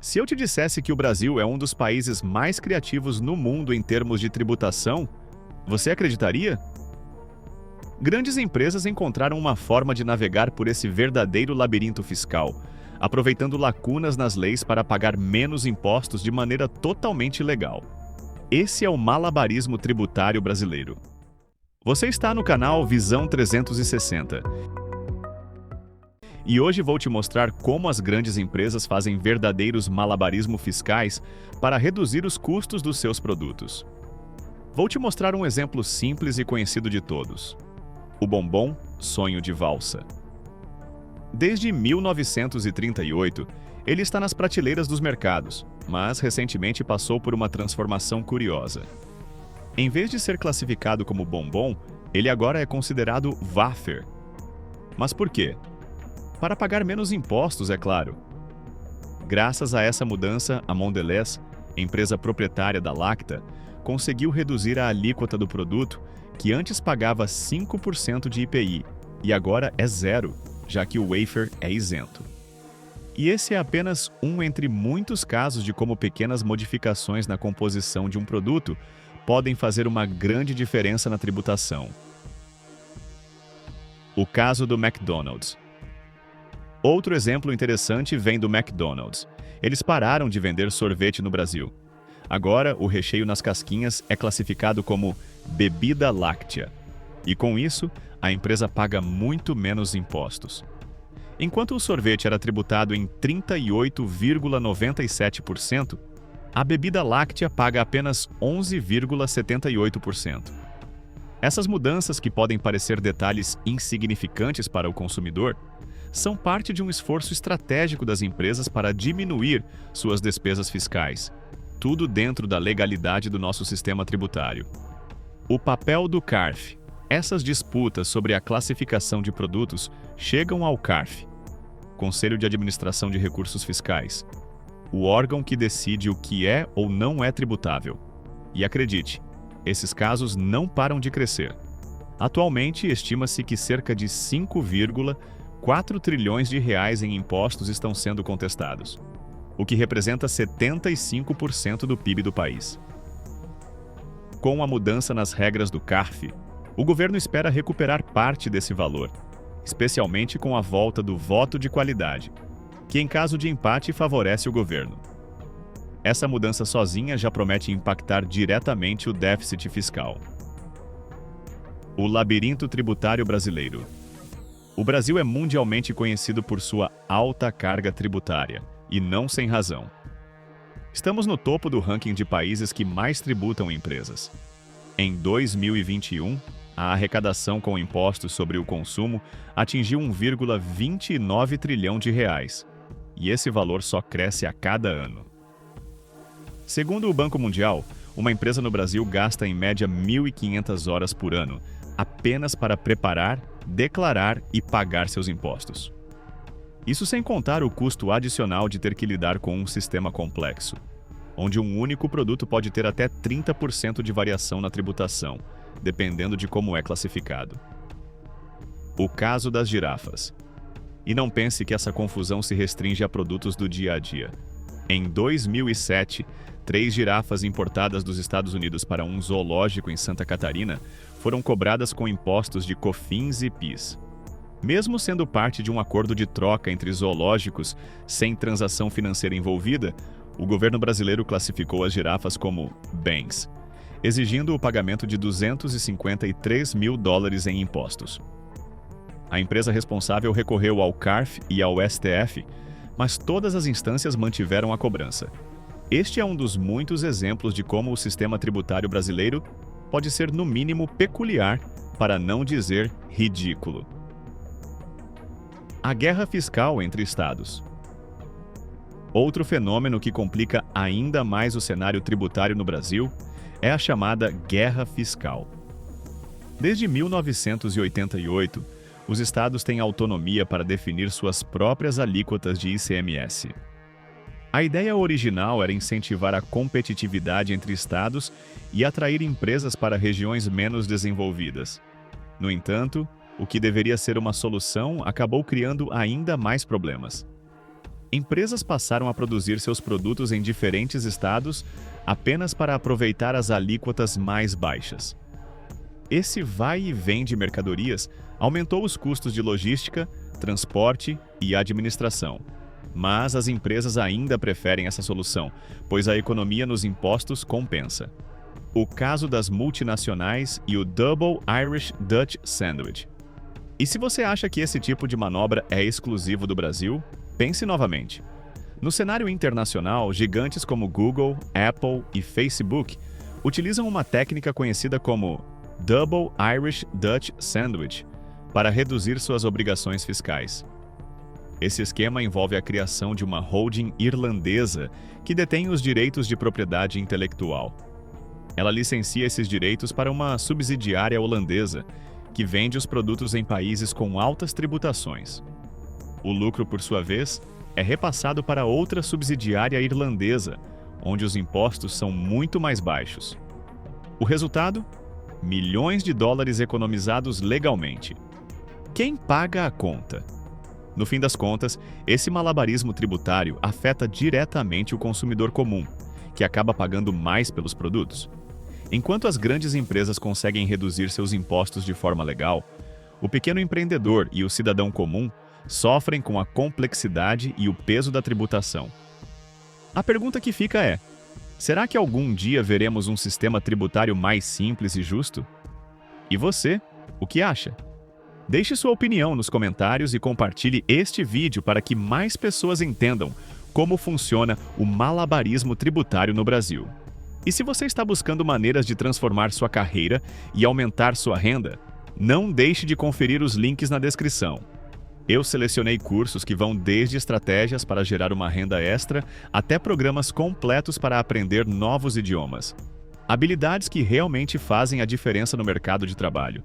Se eu te dissesse que o Brasil é um dos países mais criativos no mundo em termos de tributação, você acreditaria? Grandes empresas encontraram uma forma de navegar por esse verdadeiro labirinto fiscal, aproveitando lacunas nas leis para pagar menos impostos de maneira totalmente legal. Esse é o malabarismo tributário brasileiro. Você está no canal Visão 360. E hoje vou te mostrar como as grandes empresas fazem verdadeiros malabarismos fiscais para reduzir os custos dos seus produtos. Vou te mostrar um exemplo simples e conhecido de todos. O bombom sonho de valsa. Desde 1938, ele está nas prateleiras dos mercados, mas recentemente passou por uma transformação curiosa. Em vez de ser classificado como bombom, ele agora é considerado wafer. Mas por quê? Para pagar menos impostos, é claro. Graças a essa mudança, a Mondelez, empresa proprietária da Lacta, conseguiu reduzir a alíquota do produto, que antes pagava 5% de IPI, e agora é zero, já que o wafer é isento. E esse é apenas um entre muitos casos de como pequenas modificações na composição de um produto podem fazer uma grande diferença na tributação. O caso do McDonald's. Outro exemplo interessante vem do McDonald's. Eles pararam de vender sorvete no Brasil. Agora, o recheio nas casquinhas é classificado como bebida láctea. E com isso, a empresa paga muito menos impostos. Enquanto o sorvete era tributado em 38,97%, a bebida láctea paga apenas 11,78%. Essas mudanças, que podem parecer detalhes insignificantes para o consumidor, são parte de um esforço estratégico das empresas para diminuir suas despesas fiscais, tudo dentro da legalidade do nosso sistema tributário. O papel do CARF. Essas disputas sobre a classificação de produtos chegam ao CARF, Conselho de Administração de Recursos Fiscais, o órgão que decide o que é ou não é tributável. E acredite, esses casos não param de crescer. Atualmente, estima-se que cerca de 5,4 trilhões de reais em impostos estão sendo contestados, o que representa 75% do PIB do país. Com a mudança nas regras do CARF, o governo espera recuperar parte desse valor, especialmente com a volta do voto de qualidade, que em caso de empate favorece o governo. Essa mudança sozinha já promete impactar diretamente o déficit fiscal. O labirinto tributário brasileiro. O Brasil é mundialmente conhecido por sua alta carga tributária, e não sem razão. Estamos no topo do ranking de países que mais tributam empresas. Em 2021, a arrecadação com impostos sobre o consumo atingiu 1,29 trilhão de reais, e esse valor só cresce a cada ano. Segundo o Banco Mundial, uma empresa no Brasil gasta em média 1.500 horas por ano apenas para preparar, declarar e pagar seus impostos. Isso sem contar o custo adicional de ter que lidar com um sistema complexo, onde um único produto pode ter até 30% de variação na tributação, dependendo de como é classificado. O caso das girafas. E não pense que essa confusão se restringe a produtos do dia a dia. Em 2007, 3 girafas importadas dos Estados Unidos para um zoológico em Santa Catarina foram cobradas com impostos de COFINS e PIS. Mesmo sendo parte de um acordo de troca entre zoológicos sem transação financeira envolvida, o governo brasileiro classificou as girafas como bens, exigindo o pagamento de $253 mil em impostos. A empresa responsável recorreu ao CARF e ao STF, mas todas as instâncias mantiveram a cobrança. Este é um dos muitos exemplos de como o sistema tributário brasileiro pode ser, no mínimo, peculiar, para não dizer ridículo. A guerra fiscal entre estados. Outro fenômeno que complica ainda mais o cenário tributário no Brasil é a chamada guerra fiscal. Desde 1988, os estados têm autonomia para definir suas próprias alíquotas de ICMS. A ideia original era incentivar a competitividade entre estados e atrair empresas para regiões menos desenvolvidas. No entanto, o que deveria ser uma solução acabou criando ainda mais problemas. Empresas passaram a produzir seus produtos em diferentes estados apenas para aproveitar as alíquotas mais baixas. Esse vai e vem de mercadorias aumentou os custos de logística, transporte e administração. Mas as empresas ainda preferem essa solução, pois a economia nos impostos compensa. O caso das multinacionais e o Double Irish Dutch Sandwich. E se você acha que esse tipo de manobra é exclusivo do Brasil, pense novamente. No cenário internacional, gigantes como Google, Apple e Facebook utilizam uma técnica conhecida como Double Irish Dutch Sandwich para reduzir suas obrigações fiscais. Esse esquema envolve a criação de uma holding irlandesa que detém os direitos de propriedade intelectual. Ela licencia esses direitos para uma subsidiária holandesa, que vende os produtos em países com altas tributações. O lucro, por sua vez, é repassado para outra subsidiária irlandesa, onde os impostos são muito mais baixos. O resultado? Milhões de dólares economizados legalmente. Quem paga a conta? No fim das contas, esse malabarismo tributário afeta diretamente o consumidor comum, que acaba pagando mais pelos produtos. Enquanto as grandes empresas conseguem reduzir seus impostos de forma legal, o pequeno empreendedor e o cidadão comum sofrem com a complexidade e o peso da tributação. A pergunta que fica é: será que algum dia veremos um sistema tributário mais simples e justo? E você, o que acha? Deixe sua opinião nos comentários e compartilhe este vídeo para que mais pessoas entendam como funciona o malabarismo tributário no Brasil. E se você está buscando maneiras de transformar sua carreira e aumentar sua renda, não deixe de conferir os links na descrição. Eu selecionei cursos que vão desde estratégias para gerar uma renda extra até programas completos para aprender novos idiomas. Habilidades que realmente fazem a diferença no mercado de trabalho.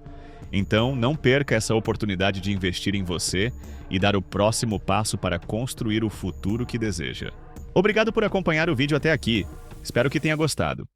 Então, não perca essa oportunidade de investir em você e dar o próximo passo para construir o futuro que deseja. Obrigado por acompanhar o vídeo até aqui. Espero que tenha gostado.